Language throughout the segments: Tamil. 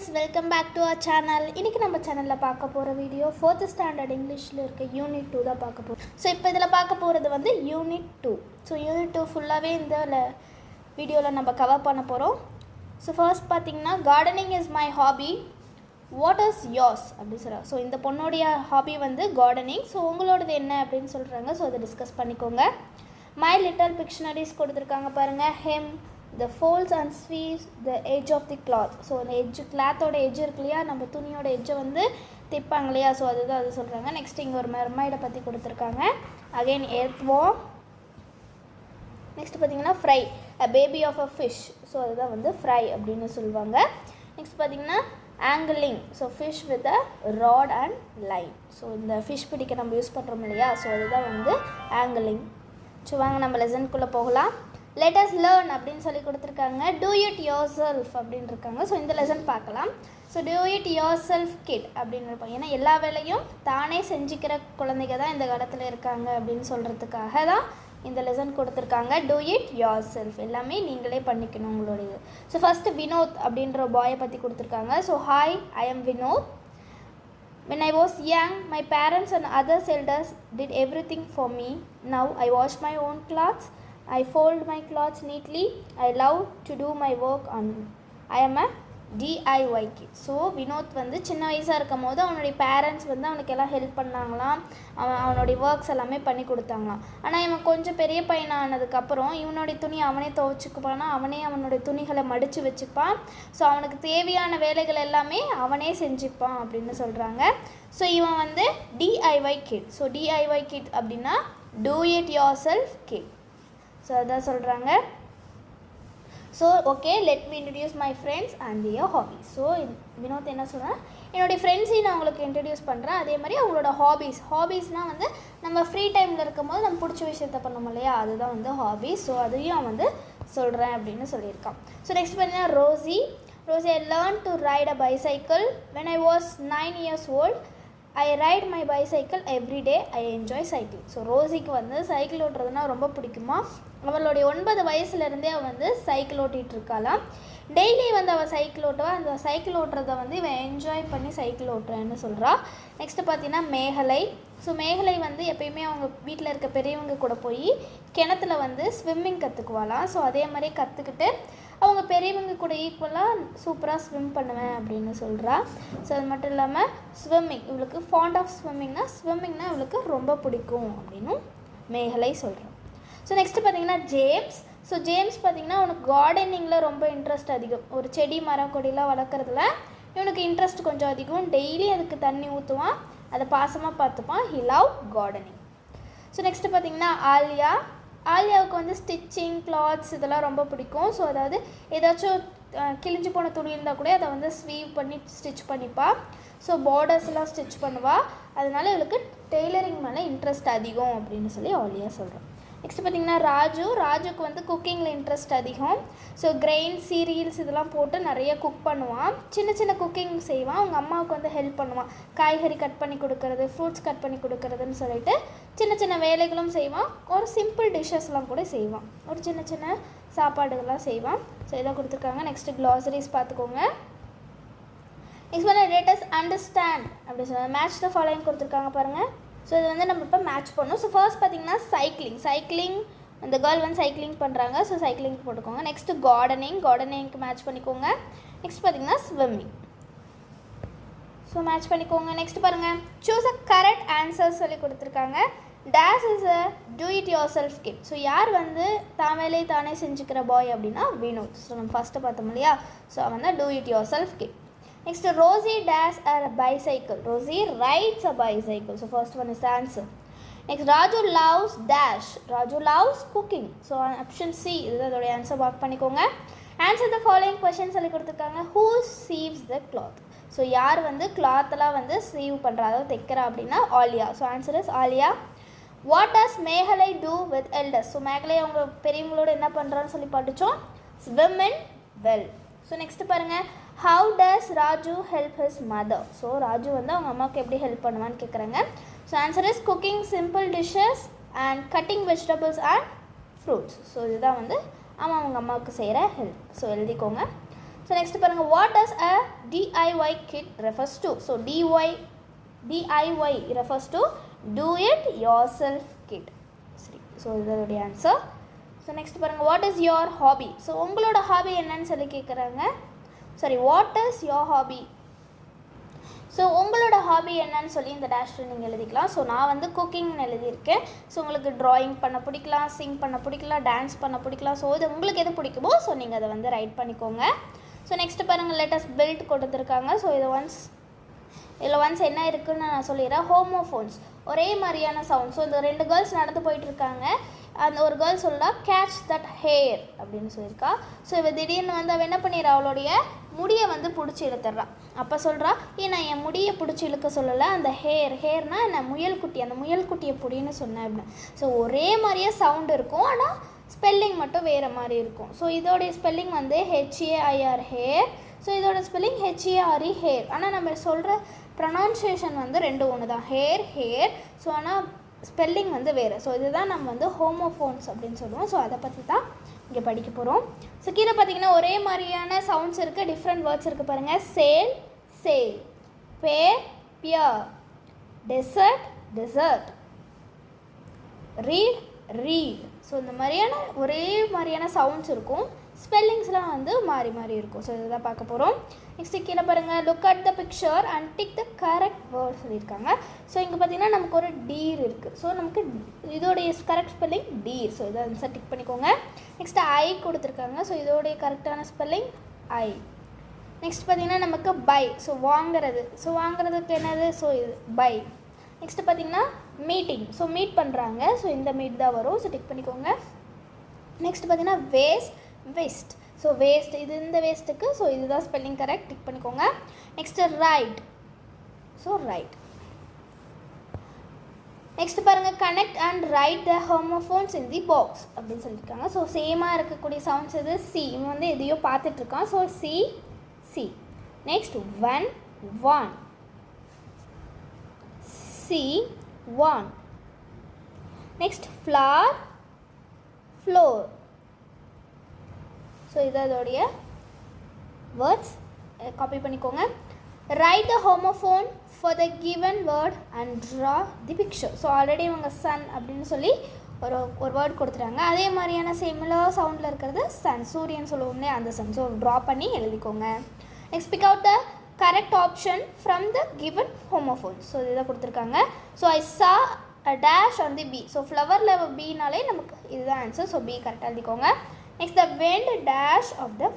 Friends, welcome back to our channel. இன்றைக்கி நம்ம சேனலில் பார்க்க போகிற வீடியோ 4th ஸ்டாண்டர்ட் இங்கிலீஷில் இருக்க யூனிட் 2 தான் பார்க்க போகிறோம். ஸோ இப்போ இதில் பார்க்க போகிறது வந்து யூனிட் 2. ஸோ யூனிட் 2 ஃபுல்லாகவே இந்த வீடியோவில் நம்ம கவர் பண்ண போகிறோம். ஸோ ஃபர்ஸ்ட் பார்த்திங்கன்னா, gardening is my hobby, what is yours அப்படி சொல்கிறாங்க. ஸோ இந்த பொண்ணுடைய ஹாபி வந்து கார்டனிங். ஸோ உங்களோடது என்ன அப்படின்னு சொல்கிறாங்க. ஸோ அதை டிஸ்கஸ் பண்ணிக்கோங்க. மை லிட்டில் பிக்ஷனரிஸ் கொடுத்துருக்காங்க பாருங்கள். Hem, the folds and sweeps the edge of the cloth. So அந்த எட்ஜ், கிளாத்தோட எட்ஜ் இருக்கு இல்லையா, நம்ம துணியோட எட்ஜை வந்து தைப்பாங்க இல்லையா, ஸோ அதுதான் அது சொல்கிறாங்க. நெக்ஸ்ட் இங்கே ஒரு மெர்மைடை பற்றி கொடுத்துருக்காங்க. Again earthworm. நெக்ஸ்ட் பார்த்திங்கன்னா fry, a baby of a fish. So அதுதான் வந்து ஃப்ரை அப்படின்னு சொல்லுவாங்க. நெக்ஸ்ட் பார்த்திங்கன்னா angling, so fish with a rod and line. So இந்த ஃபிஷ் பிடிக்க நம்ம யூஸ் பண்ணுறோம் இல்லையா, ஸோ அதுதான் வந்து ஆங்கிளிங். ஸோ வாங்க நம்ம லெசனுக்குள்ளே போகலாம். let us learn அப்படின்னு சொல்லி கொடுத்துருக்காங்க. do it yourself அப்படின்னு இருக்காங்க. ஸோ இந்த லெசன் பார்க்கலாம். So do it yourself kid அப்படின்னு இருப்பாங்க. ஏன்னா எல்லா வேலையும் தானே செஞ்சுக்கிற குழந்தைங்க தான் இந்த காலத்தில் இருக்காங்க அப்படின்னு சொல்கிறதுக்காக தான் இந்த லெசன் கொடுத்துருக்காங்க. do it yourself, எல்லாமே நீங்களே பண்ணிக்கணும் உங்களுடைய. ஸோ ஃபஸ்ட்டு வினோத் அப்படின்ற பாயை பற்றி கொடுத்துருக்காங்க. So hi, I am Vinod. when I was young, my parents and others elders did everything for me. now I wash my own clothes, I fold my clothes neatly, I love to do my work on. I am a DIY kid. So Vinod வந்து சின்ன வயசாக இருக்கும் போது அவனுடைய பேரண்ட்ஸ் வந்து அவனுக்கு எல்லாம் ஹெல்ப் பண்ணாங்களாம், அவனுடைய ஒர்க்ஸ் எல்லாமே பண்ணி கொடுத்தாங்களாம். ஆனால் இவன் கொஞ்சம் பெரிய பையனானதுக்கப்புறம் இவனுடைய துணி அவனே துவைச்சிக்குப்பானா, அவனே அவனுடைய துணிகளை மடித்து வச்சுப்பான். ஸோ அவனுக்கு தேவையான வேலைகள் எல்லாமே அவனே செஞ்சுப்பான் அப்படின்னு சொல்கிறாங்க. ஸோ இவன் வந்து DIY kid. So DIY kid அப்படின்னா do it yourself kid. So அதான் சொல்கிறாங்க. So okay, let me introduce my friends and their hobbies. So Vinod என்ன சொல்கிறேன், என்னுடைய ஃப்ரெண்ட்ஸையும் நான் உங்களுக்கு இன்ட்ரடியூஸ் பண்ணுறேன். அதே மாதிரி அவங்களோட ஹாபீஸ்னால் வந்து நம்ம ஃப்ரீ டைமில் இருக்கும்போது நம்ம பிடிச்ச விஷயத்த பண்ணோம் இல்லையா, அதுதான் வந்து ஹாபீஸ். ஸோ அதையும் வந்து சொல்கிறேன் அப்படின்னு சொல்லியிருக்கான். ஸோ நெக்ஸ்ட் பார்த்தீங்கன்னா Rousey. I learned to ride a bicycle when I was 9 years old. I ride my bicycle every day. I enjoy cycling. So ரோசிக்கு வந்து சைக்கிள் ஓட்டுறதுனா ரொம்ப பிடிக்குமா. அவளுடைய 9 வயசுலேருந்தே அவள் வந்து சைக்கிள் ஓட்டிகிட்டு இருக்காளாம். டெய்லி வந்து அவள் சைக்கிள் ஓட்டுவா. அந்த சைக்கிள் ஓட்டுறதை வந்து இவன் என்ஜாய் பண்ணி சைக்கிள் ஓட்டுறேன்னு சொல்கிறாள். நெக்ஸ்ட்டு பார்த்தீங்கன்னா மேகலை. ஸோ மேகலை வந்து எப்பயுமே அவங்க வீட்டில் இருக்க பெரியவங்க கூட போய் கிணத்துல வந்து ஸ்விம்மிங் கற்றுக்குவாளாம். ஸோ அதே மாதிரி கற்றுக்கிட்டு அவங்க பெரியவங்க கூட ஈக்குவலாக சூப்பராக ஸ்விம் பண்ணுவேன் அப்படின்னு சொல்கிறா. ஸோ அது மட்டும் இல்லாமல் ஸ்விம்மிங், இவளுக்கு ஃபாண்ட் ஆஃப் ஸ்விம்மிங்னா இவளுக்கு ரொம்ப பிடிக்கும் அப்படின்னு மேகலை சொல்கிறான். ஸோ நெக்ஸ்ட்டு பார்த்தீங்கன்னா ஜேம்ஸ். ஸோ ஜேம்ஸ் பார்த்திங்கன்னா அவனுக்கு கார்டனிங்கில் ரொம்ப இன்ட்ரெஸ்ட் அதிகம். ஒரு செடி மரம் கொடிலாம் வளர்க்குறதுல இவனுக்கு இன்ட்ரெஸ்ட் கொஞ்சம் அதிகம். டெய்லி அதுக்கு தண்ணி ஊற்றுவான், அதை பாசமாக பார்த்துப்பான். He love gardening. So next பார்த்திங்கன்னா ஆலியாவுக்கு வந்து ஸ்டிச்சிங், கிளாத்ஸ் இதெல்லாம் ரொம்ப பிடிக்கும். ஸோ அதாவது ஏதாச்சும் கிழிஞ்சு போன துணி இருந்தால் கூட அதை வந்து ஸ்வீவ் பண்ணி ஸ்டிச் பண்ணிப்பா. ஸோ பார்டர்ஸ்லாம் ஸ்டிச் பண்ணுவாள். அதனால இவளுக்கு டெய்லரிங் மேலே இன்ட்ரெஸ்ட் அதிகம் அப்படின்னு சொல்லி ஆலியா சொல்கிறோம். நெக்ஸ்ட் பார்த்திங்கன்னா ராஜுக்கு வந்து குக்கிங்கில் இன்ட்ரெஸ்ட் அதிகம். ஸோ கிரெயின், சீரியல்ஸ் இதெல்லாம் போட்டு நிறைய குக் பண்ணுவான். சின்ன குக்கிங் செய்வான். அவங்க அம்மாவுக்கு வந்து ஹெல்ப் பண்ணுவான். காய்கறி கட் பண்ணி கொடுக்கறது, ஃப்ரூட்ஸ் கட் பண்ணி கொடுக்கறதுன்னு சொல்லிட்டு சின்ன வேலைகளும் செய்வான். ஒரு சிம்பிள் டிஷ்ஷஸ்லாம் கூட செய்வான். ஒரு சின்ன சாப்பாடுகள்லாம் செய்வான். ஸோ இதை கொடுத்துருக்காங்க. நெக்ஸ்ட்டு க்ளாசரிஸ் பார்த்துக்கோங்க. நெக்ஸ்ட் வந்து let us understand அப்படி சொல்லுவாங்க. மேட்ச் த ஃபாலோயிங் கொடுத்துருக்காங்க பாருங்கள். ஸோ இது வந்து நம்ம இப்போ மேட்ச் பண்ணணும். ஸோ ஃபர்ஸ்ட் பார்த்திங்கன்னா சைக்கிளிங் அந்த கேர்ள் வந்து சைக்கிளிங் பண்ணுறாங்க. ஸோ சைக்கிளிங் போட்டுக்கோங்க. நெக்ஸ்ட்டு கார்டனிங்க்கு மேட்ச் பண்ணிக்கோங்க. நெக்ஸ்ட் பார்த்திங்கன்னா ஸ்விம்மிங். ஸோ மேட்ச் பண்ணிக்கோங்க. நெக்ஸ்ட் பாருங்கள், சூஸ் அ கரெக்ட் ஆன்சர் சொல்லி கொடுத்துருக்காங்க. This is a do it yourself kid. So யார் வந்து தான் வேலையை தானே செஞ்சுக்கிற பாய் அப்படின்னா வினோத். ஸோ நம்ம ஃபஸ்ட்டு பார்த்தோம் இல்லையா, ஸோ அவன் தான் do it yourself kid. Next, Rosie dash a bicycle. Rosie rides a bicycle. So first one is the answer. Next, Raju loves dash. Raju loves cooking. So option C is the answer. Mark பண்ணிக்கோங்க. Answer the following questions சொல்லி கொடுத்துருக்காங்க. Who sieves the cloth? So யார் வந்து கிளாத்லாம் வந்து சீவ் பண்ணுறா, அதாவது தைக்கிறா அப்படின்னா Aliya. So answer is Aliya. What does Megalai do with elders? So Megalai அவங்க பெரியவங்களோட என்ன பண்ணுறான்னு சொல்லி படித்தோம். Swim in well. So next பாருங்கள், how does Raju help his mother? So Raju வந்து அவங்க அம்மாவுக்கு எப்படி ஹெல்ப் பண்ணுவான்னு கேட்குறாங்க. So answer is cooking simple dishes and cutting vegetables and fruits. So இதுதான் வந்து அவங்க அம்மாவுக்கு செய்கிற ஹெல்ப். ஸோ எழுதிக்கோங்க. ஸோ நெக்ஸ்ட் பாருங்கள், what does a DIY kit refers to? So DIY refers to do it yourself kit. சரி, ஸோ இதோடைய ஆன்சர். ஸோ நெக்ஸ்ட் பாருங்கள், what is your hobby? So உங்களோட ஹாபி என்னன்னு சொல்லி கேட்குறாங்க. Sorry, what is your hobby? So உங்களோட ஹாபி என்னன்னு சொல்லி இந்த டேஷில் நீங்கள் எழுதிக்கலாம். ஸோ நான் வந்து குக்கிங்னு எழுதியிருக்கேன். ஸோ உங்களுக்கு ட்ராயிங் பண்ண பிடிக்கலாம், சிங் பண்ண பிடிக்கலாம், டான்ஸ் பண்ண பிடிக்கலாம். ஸோ இது உங்களுக்கு எது பிடிக்குமோ ஸோ நீங்கள் அதை வந்து ரைட் பண்ணிக்கோங்க. ஸோ நெக்ஸ்ட்டு பாருங்கள், லேட்டஸ்ட் பில்ட் கொடுத்துருக்காங்க. ஸோ இதில் ஒன்ஸ் என்ன இருக்குதுன்னு நான் சொல்லிடுறேன். ஹோமோஃபோன்ஸ், ஒரே மாதிரியான சவுண்ட். ஸோ இந்த 2 கேர்ள்ஸ் நடந்து போயிட்டுருக்காங்க. அந்த ஒரு கேர்ள் சொல்லா கேட்ச் தட் ஹேர் அப்படின்னு சொல்லியிருக்கா. ஸோ இவ திடீர்னு வந்து அவள் என்ன பண்ணிடுறா, அவளுடைய முடியை வந்து பிடிச்சி இழுத்துட்றான். அப்போ சொல்கிறா, நான் என் முடியை பிடிச்சி இழுக்க சொல்லலை, அந்த ஹேர்னா நான் முயல்குட்டி, அந்த முயல்குட்டியை பிடின்னு சொன்னேன் அப்படின்னு. ஸோ ஒரே மாதிரியே சவுண்ட் இருக்கும், ஆனால் ஸ்பெல்லிங் மட்டும் வேறு மாதிரி இருக்கும். ஸோ இதோடைய ஸ்பெல்லிங் வந்து HAIR ஹேர். ஸோ இதோட ஸ்பெல்லிங் HARE ஹேர். ஆனால் நம்ம சொல்கிற ப்ரொனவுன்சியேஷன் வந்து 2 ஒன்று தான், ஹேர். ஸோ ஆனால் ஸ்பெல்லிங் வந்து வேறு. ஸோ இதுதான் நம்ம வந்து ஹோமோஃபோன்ஸ் அப்படின்னு சொல்லுவோம். ஸோ அதை பற்றி தான் இங்கே படிக்க போகிறோம். ஸோ கீழே பார்த்தீங்கன்னா ஒரே மாதிரியான சவுண்ட்ஸ் இருக்குது, டிஃப்ரெண்ட் வேர்ட்ஸ் இருக்குது பாருங்கள். சேல், பேர், பியர், டெசர்ட், ரீட். ஸோ இந்த மாதிரியான ஒரே மாதிரியான சவுண்ட்ஸ் இருக்கும், ஸ்பெல்லிங்ஸ்லாம் வந்து மாறி மாறி இருக்கும். ஸோ இதை தான் பார்க்க போகிறோம். நெக்ஸ்ட்டு கீழே பாருங்கள், look at the picture and tick the correct word சொல்லியிருக்காங்க. ஸோ இங்கே பார்த்தீங்கன்னா நமக்கு ஒரு டீர் இருக்குது. ஸோ நமக்கு இதோடைய கரெக்ட் ஸ்பெல்லிங் டீர். ஸோ இதை ஆன்சர் டிக் பண்ணிக்கோங்க. நெக்ஸ்ட்டு ஐ கொடுத்துருக்காங்க. ஸோ இதோடைய கரெக்டான ஸ்பெல்லிங் ஐ. நெக்ஸ்ட் பார்த்தீங்கன்னா நமக்கு பை. ஸோ வாங்கிறது. ஸோ வாங்குறதுக்கு என்னது? ஸோ இது பை. நெக்ஸ்ட்டு பார்த்தீங்கன்னா மீட்டிங். ஸோ மீட் பண்ணுறாங்க. ஸோ இந்த மீட் தான் வரும். ஸோ டிக் பண்ணிக்கோங்க. நெக்ஸ்ட் பார்த்தீங்கன்னா வெஸ்ட். ஸோ வேஸ்ட், இது இந்த வேஸ்ட்டுக்கு. ஸோ இதுதான் ஸ்பெல்லிங் கரெக்ட், டிக் பண்ணிக்கோங்க. Next right. So right. Next பாருங்கள், connect and write the homophones in the box அப்படின்னு சொல்லியிருக்காங்க. ஸோ சேமாக இருக்கக்கூடிய சவுண்ட்ஸ் இது. சி, இவன் வந்து எதையோ பார்த்துட்ருக்கான். So see. Next one, C1. Next floor. So இது அதோடைய வேர்ட்ஸ், காப்பி பண்ணிக்கோங்க. Write the homophone for the given word and draw the picture. So already இவங்க சன் அப்படின்னு சொல்லி ஒரு வேர்ட் கொடுத்துட்டாங்க. அதே மாதிரியான சிமிலர் சவுண்டில் இருக்கிறது சன், சூரியன் சொல்லுவோம்னே அந்த சன். ஸோ ட்ரா பண்ணி எழுதிக்கோங்க. Next pick out the correct option from the given homophone. So இதுதான் கொடுத்துருக்காங்க. So I saw a dash on the bee. So ஃப்ளவரில் பீனாலே நமக்கு இதுதான் ஆன்சர். ஸோ பி கரெக்டாக எழுதிக்கோங்க. Next the wind dash of the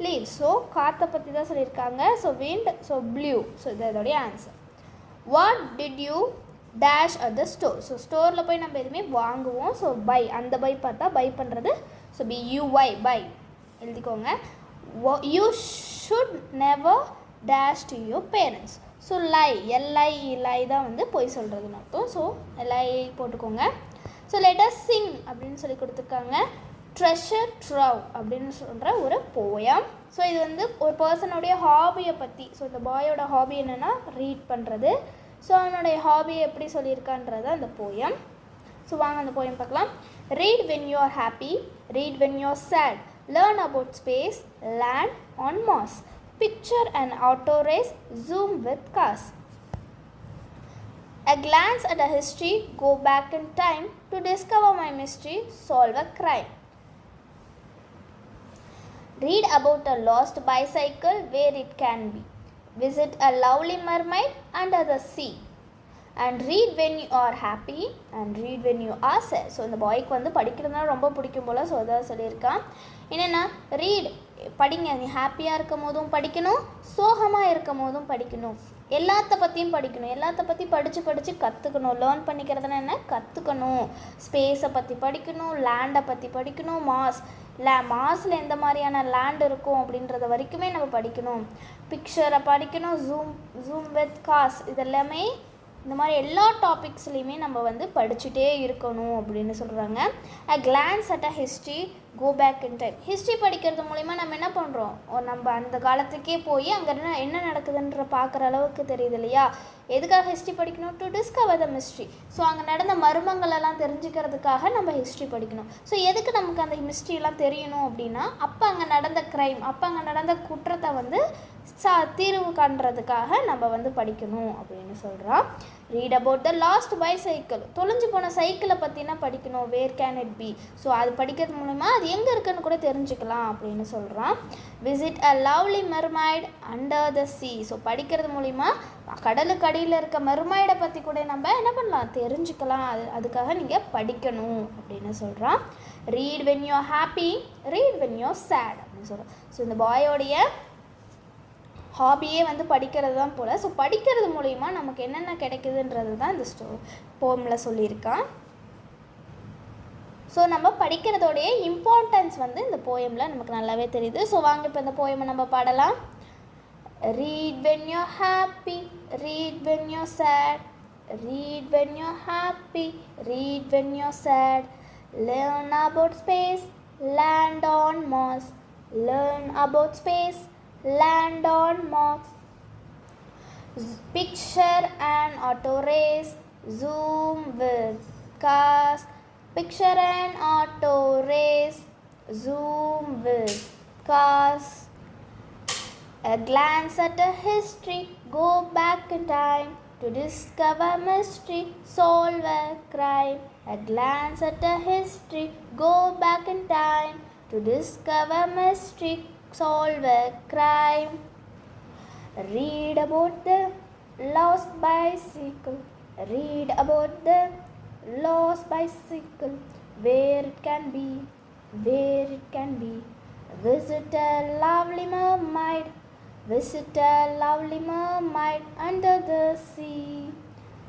leaves. So காற்றை பற்றி தான் சொல்லியிருக்காங்க. So wind, so blue. So இது இதோடைய answer. What did you dash at the store. So ஸ்டோரில் போய் நம்ம எதுவுமே வாங்குவோம். ஸோ பை, அந்த பை பார்த்தா பை பண்ணுறது. ஸோ BUY பை எழுதிக்கோங்க. You should never dash to your parents. So lie தான் வந்து பொய் சொல்கிறதுன்னு அர்த்தம். ஸோ லை போட்டுக்கோங்க. ஸோ லெட்டஸ் சிங் அப்படின்னு சொல்லி கொடுத்துருக்காங்க. ட்ரெஷர் ட்ரவ் அப்படின்னு சொல்கிற ஒரு போயம். ஸோ இது வந்து ஒரு பர்சனுடைய ஹாபியை பற்றி. ஸோ இந்த பாயோட ஹாபி என்னென்னா ரீட் பண்ணுறது. ஸோ அவனுடைய ஹாபியை எப்படி சொல்லியிருக்கான்றது அந்த போயம். ஸோ வாங்க அந்த போயம் பார்க்கலாம். Read when you are happy, read when you are sad, learn about space, land on Mars, picture and auto race, zoom with cars. A glance at a history, go back in time to discover my mystery, solve a crime. Read about a lost bicycle where it can be. Visit a lovely mermaid under the sea. And read when you are happy and read when you are sad. So இந்த பாய்க்கு வந்து படிக்கிறதுனா ரொம்ப பிடிக்கும் போல். ஸோ அதான் சொல்லியிருக்கான். என்னென்னா ரீட், படிங்க. நீ ஹாப்பியாக இருக்கும் போதும் படிக்கணும், சோகமாக இருக்கும் போதும் படிக்கணும், எல்லாத்த பற்றியும் படிக்கணும். எல்லாத்த பற்றி படித்து கற்றுக்கணும். லேர்ன் பண்ணிக்கிறதுனா என்ன? கற்றுக்கணும். ஸ்பேஸை பற்றி படிக்கணும், லேண்டை பற்றி படிக்கணும், மாஸில் எந்த மாதிரியான லேண்ட் இருக்கும் அப்படின்றத வரைக்குமே நம்ம படிக்கணும். பிக்சரை படிக்கணும், ஜூம் வித் காஸ், இதெல்லாமே இந்த மாதிரி எல்லா டாபிக்ஸ்லையுமே நம்ம வந்து படிச்சுட்டே இருக்கணும் அப்படின்னு சொல்கிறாங்க. A glance at a history, go back in time. History படிக்கிறது மூலிமா நம்ம என்ன பண்ணுறோம், நம்ம அந்த காலத்துக்கே போய் அங்கே என்ன நடக்குதுன்ற பார்க்குற அளவுக்கு தெரியுது இல்லையா. எதுக்காக ஹிஸ்ட்ரி படிக்கணும்? To discover the mystery. So அங்கே நடந்த மர்மங்களெல்லாம் தெரிஞ்சுக்கிறதுக்காக நம்ம ஹிஸ்ட்ரி படிக்கணும். ஸோ எதுக்கு நமக்கு அந்த ஹிஸ்ட்ரியெல்லாம் தெரியணும் அப்படின்னா, அப்போ அங்கே நடந்த க்ரைம், அப்போ அங்கே நடந்த குற்றத்தை வந்து தீர்வு காண்றதுக்காக நம்ம வந்து படிக்கணும் அப்படின்னு சொல்கிறோம். Read about the lost bicycle. தொலைஞ்சு போன சைக்கிளை பற்றினா படிக்கணும். Where can it be. So அது படிக்கிறது மூலமா அது எங்கே இருக்குன்னு கூட தெரிஞ்சுக்கலாம் அப்படின்னு சொல்கிறோம். Visit a lovely mermaid under the sea. So படிக்கிறது மூலிமா கடலுக்கு அடியில் இருக்க மெர்மைடை பற்றி கூட நம்ம என்ன பண்ணலாம், தெரிஞ்சுக்கலாம். அதுக்காக நீங்கள் படிக்கணும் அப்படின்னு சொல்கிறோம். Read when you happy, read when you sad அப்படின்னு சொல்கிறோம். ஸோ இந்த பாயோடைய ஹாபியே வந்து படிக்கிறது தான் போல். ஸோ படிக்கிறது மூலிமா நமக்கு என்னென்ன கிடைக்குதுன்றது தான் இந்த போமில் சொல்லியிருக்கான். ஸோ நம்ம படிக்கிறதோடைய இம்பார்ட்டன்ஸ் வந்து இந்த போயமில் நமக்கு நல்லாவே தெரியுது. ஸோ வாங்க இப்போ இந்த போயமை நம்ம பாடலாம். Read when you happy, read when you sad, read when you happy, read when you sad, learn about space, land on Mars, learn about space, land on Mars. Picture an auto race, zoom with cars. Picture an auto race, zoom with cars. A glance at a history, go back in time to discover mystery, solve a crime. A glance at a history, go back in time to discover mystery, solve a crime. Read about the lost bicycle, read about the lost bicycle, where it can be, where it can be. Visit a lovely mermaid, visit a lovely mermaid under the sea,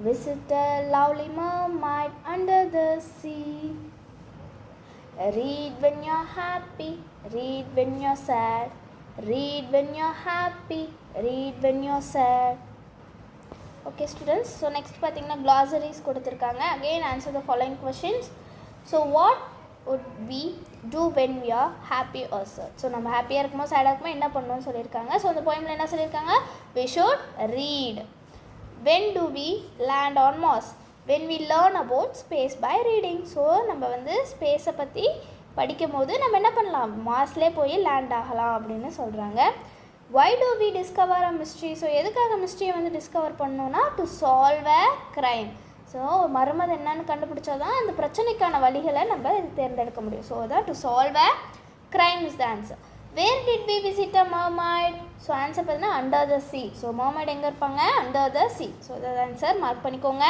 visit a lovely mermaid under the sea. Read when you're happy, read when you're sad, read when you're happy, read when you're sad. Okay students, so next பார்த்தீங்கன்னா glossaries கொடுத்திருக்காங்க. Again answer the following questions. So what would we do when we are happy or sad? So நம்ம ஹாப்பியாக இருக்குமோ சேடாக இருக்குமோ என்ன பண்ணணும்னு சொல்லியிருக்காங்க. ஸோ அந்த போயமில் என்ன சொல்லியிருக்காங்க, we should read. When do we land on Mars? When we learn about space by reading. So நம்ம வந்து ஸ்பேஸை பற்றி படிக்கும் போது நம்ம என்ன பண்ணலாம், மார்ஸ்லேயே போய் லேண்ட் ஆகலாம் அப்படின்னு சொல்கிறாங்க. Why do we discover a mystery? So எதுக்காக மிஸ்ட்ரியை வந்து டிஸ்கவர் பண்ணோன்னா, to solve a crime. So மர்மம் என்னன்னு கண்டுபிடிச்சா தான் அந்த பிரச்சனைக்கான வழிகளை நம்ம தேர்ந்தெடுக்க முடியும். ஸோ அதான் to solve a crime is the answer. Where did we visit a mermaid? So answer பார்த்தீங்கன்னா under the sea. So mermaid எங்கே இருப்பாங்க, under the sea. ஸோ அதான் ஆன்சர், மார்க் பண்ணிக்கோங்க.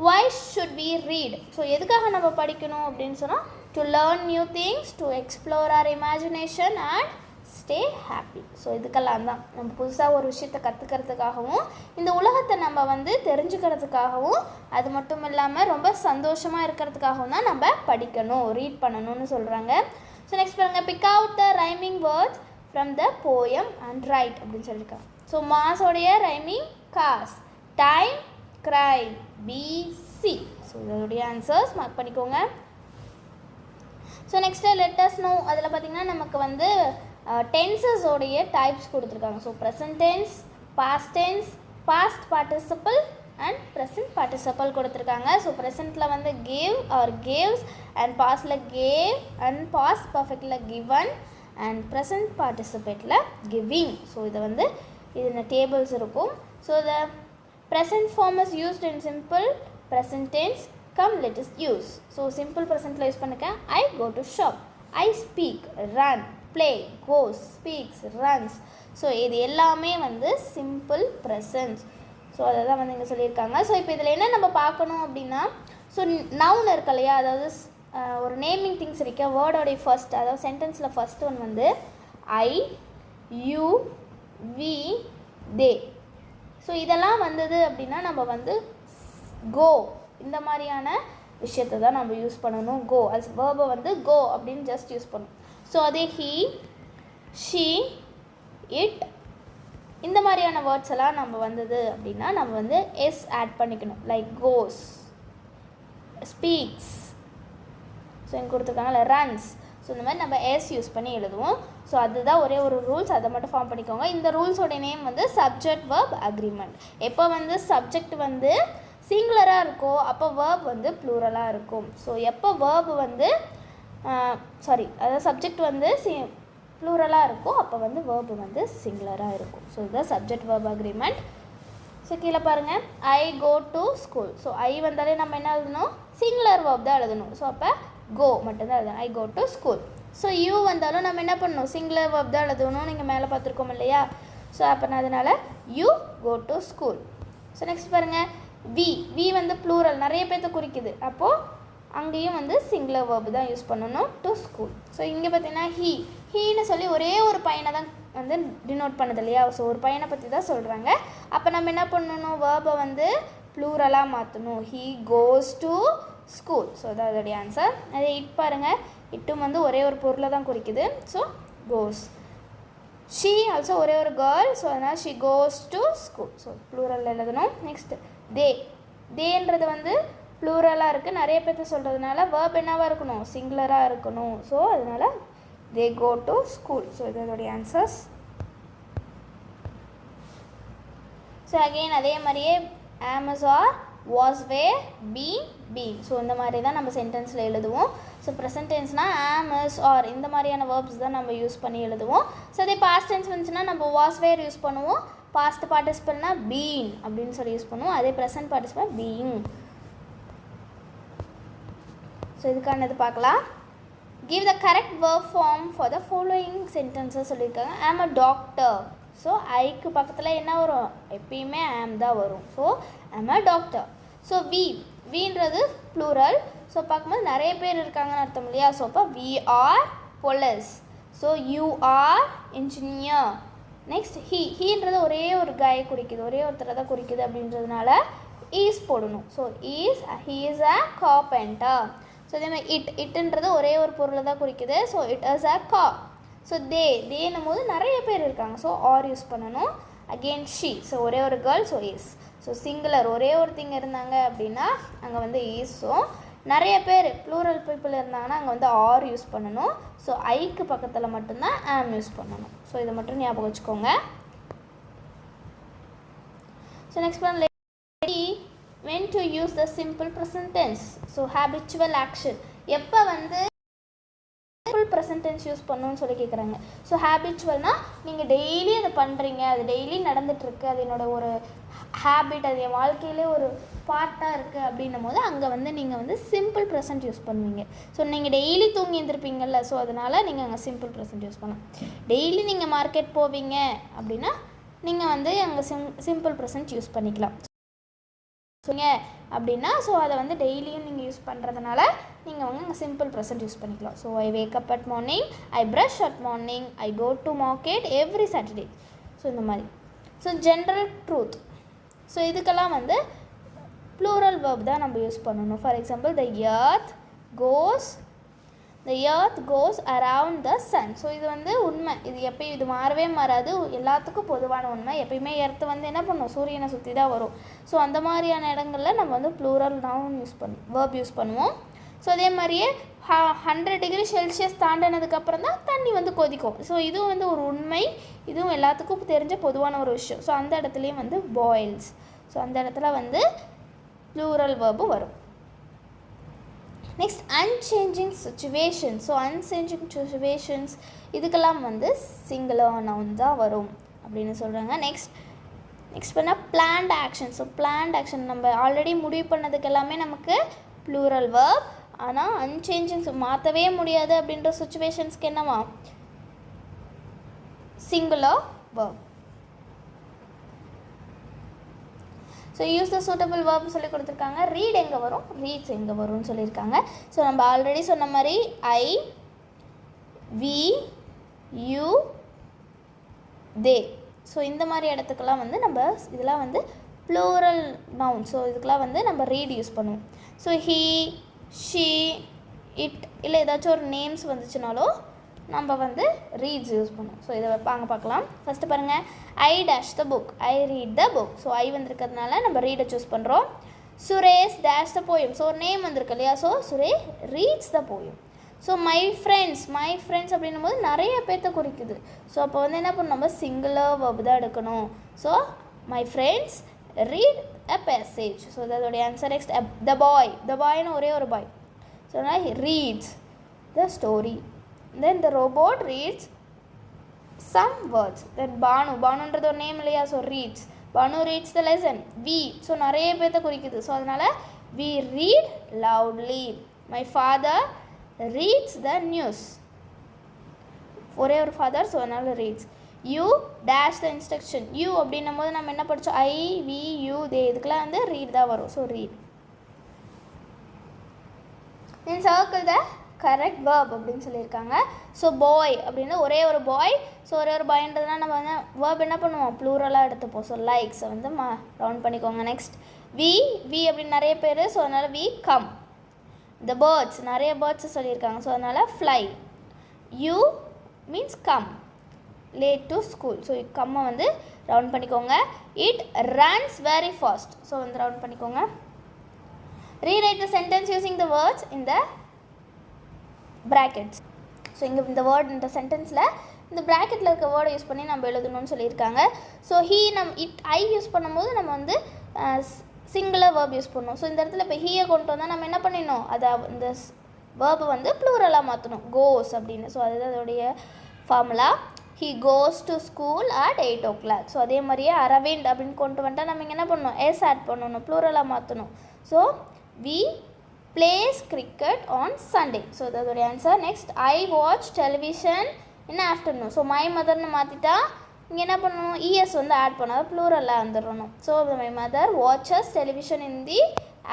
Why should we read? So எதுக்காக நம்ம படிக்கணும் அப்படின்னு சொன்னால், to learn new things, to explore our imagination and stay happy. So இதுக்கெல்லாம் தான் நம்ம புதுசாக ஒரு விஷயத்தை கற்றுக்கிறதுக்காகவும் இந்த உலகத்தை நம்ம வந்து தெரிஞ்சுக்கிறதுக்காகவும் அது மட்டும் இல்லாமல் ரொம்ப சந்தோஷமாக இருக்கிறதுக்காகவும் தான் நம்ம படிக்கணும், ரீட் பண்ணணும்னு சொல்கிறாங்க. ஸோ நெக்ஸ்ட் பாருங்கள், pick out the rhyming words from the poem and write அப்படின்னு சொல்லியிருக்காங்க. ஸோ மாஸோடைய rhyming gas, time, crime, busy. So இதோடைய ஆன்சர்ஸ் மார்க் பண்ணிக்கோங்க. ஸோ நெக்ஸ்ட்டு லெட்டஸ் நோ, அதில் பார்த்திங்கன்னா நமக்கு வந்து டென்சஸோடைய டைப்ஸ் கொடுத்துருக்காங்க. So present tense, past tense, past participle and present participle கொடுத்துருக்காங்க. ஸோ ப்ரெசென்ட்டில் வந்து கிவ் ஆர் கிவ்ஸ், அண்ட் பாஸ்டில் கேவ், அண்ட் பாஸ்ட் பர்ஃபெக்டில் கிவன், அண்ட் ப்ரெசன்ட் பார்ட்டிசிபேட்டில் கிவிங். ஸோ இதை வந்து இதில் டேபிள்ஸ் இருக்கும். So the present form is used in simple present tense, come let is use. So simple present use பண்ணிக்க, I go to shop, I speak, run, play, goes, speaks, runs. So இது எல்லாமே வந்து சிம்பிள் ப்ரெசன்ஸ். ஸோ அதை தான் வந்து இங்கே சொல்லியிருக்காங்க. ஸோ இப்போ இதில் என்ன நம்ம பார்க்கணும் அப்படின்னா, ஸோ நவுன் இருக்கு இல்லையா, அதாவது ஒரு நேமிங் திங்ஸ் இருக்க வேர்டோடைய ஃபர்ஸ்ட், அதாவது சென்டென்ஸில் ஃபர்ஸ்ட் ஒன் வந்து ஐ, யூ, வி, தே. ஸோ இதெல்லாம் வந்தது அப்படின்னா நம்ம வந்து கோ இந்த மாதிரியான விஷயத்தை தான் நம்ம யூஸ் பண்ணணும். கோ அஸ் வேர்பை வந்து கோ அப்படின்னு ஜஸ்ட் யூஸ் பண்ணணும். ஸோ அதே ஹீ, ஷீ, இட், இந்த மாதிரியான வேர்ட்ஸ் எல்லாம் நம்ம வந்தது அப்படின்னா நம்ம வந்து எஸ் ஆட் பண்ணிக்கணும். லைக் கோஸ், ஸ்பீக்ஸ், ஸோ இங்கே கொடுத்துருக்காங்கல்ல ரன்ஸ். ஸோ இந்த மாதிரி நம்ம எஸ் யூஸ் பண்ணி எழுதுவோம். ஸோ அதுதான் ஒரே ஒரு ரூல்ஸ், அதை மட்டும் ஃபார்ம் பண்ணிக்கோங்க. இந்த ரூல்ஸோட நேம் வந்து சப்ஜெக்ட் வேர்ப் அக்ரிமெண்ட். எப்போ வந்து சப்ஜெக்ட் வந்து சிங்குலராக இருக்கோ அப்போ வேர்ப் வந்து ப்ளூரலாக இருக்கும். ஸோ எப்போ வேர்ப் வந்து அதாவது சப்ஜெக்ட் வந்து ப்ளூரலாக இருக்கும் அப்போ வந்து வேர்பு வந்து சிங்குலராக இருக்கும். ஸோ இதுதான் சப்ஜெக்ட் வேர்ப் அக்ரிமெண்ட். ஸோ கீழே பாருங்கள், I go to school. So I வந்தாலே நம்ம என்ன எழுதணும், சிங்குலர் வேர்ப் தான் எழுதணும். ஸோ அப்போ கோ மட்டும்தான் எழுதணும், I go to school. So you வந்தாலும் நம்ம என்ன பண்ணணும், சிங்குலர் வேர்ப் தான் எழுதணும். நீங்கள் மேலே பார்த்துருக்கோம் இல்லையா? ஸோ அப்போ நான் அதனால் you go to school. So next பாருங்கள், வி வந்து ப்ளூரல், நிறைய பேர்த்த குறிக்குது. அப்போது அங்கேயும் வந்து சிங்குலர் வேர்பு தான் யூஸ் பண்ணணும், டு ஸ்கூல். ஸோ இங்கே பார்த்தீங்கன்னா ஹீன்னு சொல்லி ஒரே ஒரு பையனை தான் வந்து டினோட் பண்ணுது இல்லையா? ஸோ ஒரு பையனை பற்றி தான் சொல்கிறாங்க. அப்போ நம்ம என்ன பண்ணணும், வேர்பை வந்து ப்ளூரலாக மாற்றணும். He goes to school. So அதான் அதோடைய ஆன்சர். அதே இட் பாருங்கள், இட்டும் வந்து ஒரே ஒரு பொருளை தான் குறிக்குது. So cos. ஷீ ஆல்சோ ஒரே ஒரு கேர்ள். ஸோ அதனால் she goes to school. So plural எழுதணும். நெக்ஸ்ட் தேன்றது வந்து ப்ளூரலாக இருக்குது, நிறைய பேர்த்த சொல்கிறதுனால வேர்ப் என்னவாக இருக்கணும், சிங்குலராக இருக்கணும். ஸோ அதனால் they go to school. So இதோடைய ஆன்சர்ஸ். ஸோ அகெயின் அதே மாதிரியே am is are, was, were, been. So இந்த மாதிரி தான் நம்ம சென்டென்ஸில் எழுதுவோம். ஸோ ப்ரெசன்ட் டென்ஸ்னால் ஆமஸ் ஆர் இந்த மாதிரியான வேர்ப்ஸ் தான் நம்ம யூஸ் பண்ணி எழுதுவோம். ஸோ அதே பாஸ்ட் டென்ஸ் வந்துச்சுன்னா நம்ம வாஸ், வேர் யூஸ் பண்ணுவோம். பாஸ்ட் பார்ட்டிசிபல்னா பீன் அப்படின்னு சொல்லி யூஸ் பண்ணுவோம். அதே ப்ரெசன்ட் பார்ட்டிசிபல் பீயிங். ஸோ இதுக்கானது பார்க்கலாம். Give the correct verb form for the following sentences சொல்லியிருக்காங்க. Am a doctor. ஸோ ஐக்கு பக்கத்தில் என்ன வரும், எப்பயுமே ஆம் தான் வரும். So am a doctor. So வீன்றது ப்ளூரல். ஸோ பார்க்கும்போது நிறைய பேர் இருக்காங்கன்னு அர்த்தம் இல்லையா? ஸோ அப்போ we are police. So you are engineer. Next ஹீன்றது ஒரே ஒரு காயை குறிக்குது, ஒரே ஒருத்தரை தான் குறிக்குது அப்படின்றதுனால ஈஸ் போடணும். So he is a carpenter. So இதே மாதிரி இட்டுன்றது ஒரே ஒரு பொருளை தான் குறிக்குது. So it is a car. So தேன்னும் போது நிறைய பேர் இருக்காங்க. ஸோ ஆர் யூஸ் பண்ணணும். Again she. ஸோ ஒரே ஒரு girl. So is. So singular ஒரே ஒருத்திங்க இருந்தாங்க அப்படின்னா அங்கே வந்து ஈஸும், நிறைய பேர் ப்ளூரல் பீப்புள் இருந்தாங்கன்னா அங்கே வந்து ஆர் யூஸ் பண்ணணும். ஸோ ஐக்கு பக்கத்தில் மட்டும்தான் ஆம் யூஸ் பண்ணணும். ஸோ இதை மட்டும் ஞாபகம் வச்சுக்கோங்க. So next one, when to use the simple present tense. So habitual action. எப்போ வந்து simple present tense யூஸ் பண்ணணும்னு சொல்லி கேட்குறாங்க. ஸோ ஹேபிச்சுவல்னால் நீங்கள் டெய்லி அதை பண்ணுறீங்க, அது டெய்லி நடந்துகிட்ருக்கு, அது என்னோட ஒரு ஹேபிட், அது என் வாழ்க்கையிலே ஒரு பார்ட்டாக இருக்குது அப்படின்னும் போது அங்கே வந்து நீங்கள் வந்து சிம்பிள் ப்ரெசன்ட் யூஸ் பண்ணுவீங்க. ஸோ நீங்கள் டெய்லி தூங்கி எழுந்திருப்பீங்கள்ல, ஸோ அதனால் நீங்கள் அங்கே சிம்பிள் ப்ரெசன்ட் யூஸ் பண்ணலாம். டெய்லி நீங்கள் மார்க்கெட் போவீங்க அப்படின்னா நீங்கள் வந்து அங்கே சிம்பிள் ப்ரெசன்ட் யூஸ் பண்ணிக்கலாம். அப்படின்னா ஸோ அதை வந்து டெய்லியும் நீங்கள் யூஸ் பண்ணுறதுனால நீங்கள் வந்து அங்கே சிம்பிள் ப்ரெசன்ட் யூஸ் பண்ணிக்கலாம். So I wake up at morning, I brush at morning, I go to market every Saturday. So இந்த மாதிரி. So general truth. ஸோ இதுக்கெல்லாம் வந்து ப்ளூரல் வேர்ப் தான் நம்ம யூஸ் பண்ணணும். For example, the earth goes around the sun. So இது வந்து உண்மை, இது எப்பயும் இது மாறவே மாறாது, எல்லாத்துக்கும் பொதுவான உண்மை. எப்பயுமே எர்த்து வந்து என்ன பண்ணும், சூரியனை சுற்றி தான் வரும். ஸோ அந்த மாதிரியான இடங்களில் நம்ம வந்து ப்ளூரல் நவுன் வேர்ப் யூஸ் பண்ணுவோம். ஸோ அதே மாதிரியே 100 டிகிரி செல்சியஸ் தாண்டினதுக்கப்புறம் தான் தண்ணி வந்து கொதிக்கும். ஸோ இதுவும் வந்து ஒரு உண்மை, இதுவும் எல்லாத்துக்கும் தெரிஞ்ச பொதுவான ஒரு விஷயம். ஸோ அந்த இடத்துலையும் வந்து பாயில்ஸ். ஸோ அந்த இடத்துல வந்து ப்ளூரல் வேர்பு வரும். Next unchanging situations. So unchanging situations இதுக்கெல்லாம் வந்து சிங்குலர் நவுன் தான் வரும் அப்படின்னு சொல்கிறாங்க. நெக்ஸ்ட் பண்ணால் plant action. So plant action நம்ம ஆல்ரெடி முடிவு பண்ணதுக்கு எல்லாமே நமக்கு ப்ளூரல் வேர்ப். ஆனால் அன்சேஞ்சிங் மாற்றவே முடியாது அப்படின்ற சுச்சுவேஷன்ஸ்க்கு என்னவா, singular verb. So use the suitable verb சொல்லி கொடுத்துருக்காங்க. ரீட் எங்கே வரும், ரீட்ஸ் எங்கே வரும்னு சொல்லியிருக்காங்க. ஸோ நம்ம ஆல்ரெடி சொன்ன மாதிரி ஐ, வி, யூ, தே. ஸோ இந்த மாதிரி இடத்துக்கெல்லாம் வந்து நம்ம இதெல்லாம் வந்து ப்ளூரல் நவுன். ஸோ இதுக்கெல்லாம் வந்து நம்ம ரீட் யூஸ் பண்ணுவோம். ஸோ ஹீ, ஷீ, இட் இல்லை ஏதாச்சும் ஒரு நேம்ஸ் வந்துச்சுனாலோ நம்ம வந்து ரீட்ஸ் யூஸ் பண்ணுவோம். ஸோ இதை வாங்க பார்க்கலாம். ஃபஸ்ட்டு பாருங்கள், I dash the book, I read the book. So I வந்திருக்கிறதுனால நம்ம ரீடை சூஸ் பண்ணுறோம். Suresh dash the poem. So ஒரு நேம் வந்திருக்கு இல்லையா, so Suresh reads the poem. So my friends அப்படின்னும் போது நிறைய பேர்த்த குறிக்குது. ஸோ அப்போ வந்து என்ன பண்ணணும், நம்ம சிங்குலர் வெர்ப் தான் எடுக்கணும். So my friends read a passage. So அதோடைய ஆன்சர் நெக்ஸ்ட் த பாய்னு ஒரே ஒரு பாய். ஸோ அதனால் reads the story. Then the robot reads some words. Then பானுன்றது ஒரு நேம் இல்லையா, so reads. Bhanu reads the lesson. We, so நிறைய பேர்த்த குறிக்குது. ஸோ அதனால் we read loudly. My father reads the news. ஒரே ஒரு ஃபாதர், ஸோ அதனால் reads. You dash the instruction. You அப்படின்னும் போது நம்ம என்ன படித்தோம், ஐ வி யூ தே, இதுக்கெல்லாம் வந்து ரீட் தான் வரும். So read. Then circle the correct verb அப்படின்னு சொல்லியிருக்காங்க. ஸோ பாய் அப்படின்னா ஒரே ஒரு பாய். ஸோ ஒரே ஒரு பாய்ன்றதுனா நம்ம வந்து வேர்ப் என்ன பண்ணுவோம், ப்ளூரலாக எடுத்துப்போம். ஸோ லைக்ஸை வந்து ரவுண்ட் பண்ணிக்கோங்க. நெக்ஸ்ட் வி அப்படின்னு நிறைய பேர், ஸோ அதனால் வி கம். the birds, நிறைய பேர்ட்ஸ் சொல்லியிருக்காங்க. ஸோ அதனால் fly. you means come. late to school. So கம்மை வந்து ரவுண்ட் பண்ணிக்கோங்க. it runs very fast. So வந்து ரவுண்ட் பண்ணிக்கோங்க. rewrite the sentence using the words in the brackets. So இங்கே இந்த வேர்ட், இந்த சென்டென்ஸில் இந்த ப்ராக்கெட்டில் இருக்க வேர்டை யூஸ் பண்ணி நம்ம எழுதணும்னு சொல்லியிருக்காங்க. ஸோ ஐ யூஸ் பண்ணும்போது நம்ம வந்து சிங்குலர் வேர்ப் யூஸ் பண்ணணும். ஸோ இந்த இடத்துல இப்போ ஹீயை கொண்டு வந்தால் நம்ம என்ன பண்ணிடணும், அதை இந்த வேர்பை வந்து ப்ளூரலாக மாற்றணும், கோஸ் அப்படின்னு. ஸோ அதுதான் அதோடைய formula. He goes to school at 8 o'clock. So அதே மாதிரியே அரவிந்த் அப்படின்னு கொண்டு வந்துட்டால் நம்ம இங்கே என்ன பண்ணணும், எஸ் ஆட் பண்ணணும், ப்ளூரலாக மாற்றணும். So we plays cricket on Sunday. So அதோடைய answer. Next I watch television in afternoon. So my மதர்னு மாற்றிட்டா இங்கே என்ன பண்ணணும், இஎஸ் வந்து ஆட் பண்ணால் ப்ளூரலாக வந்துடணும். So my mother watches television in the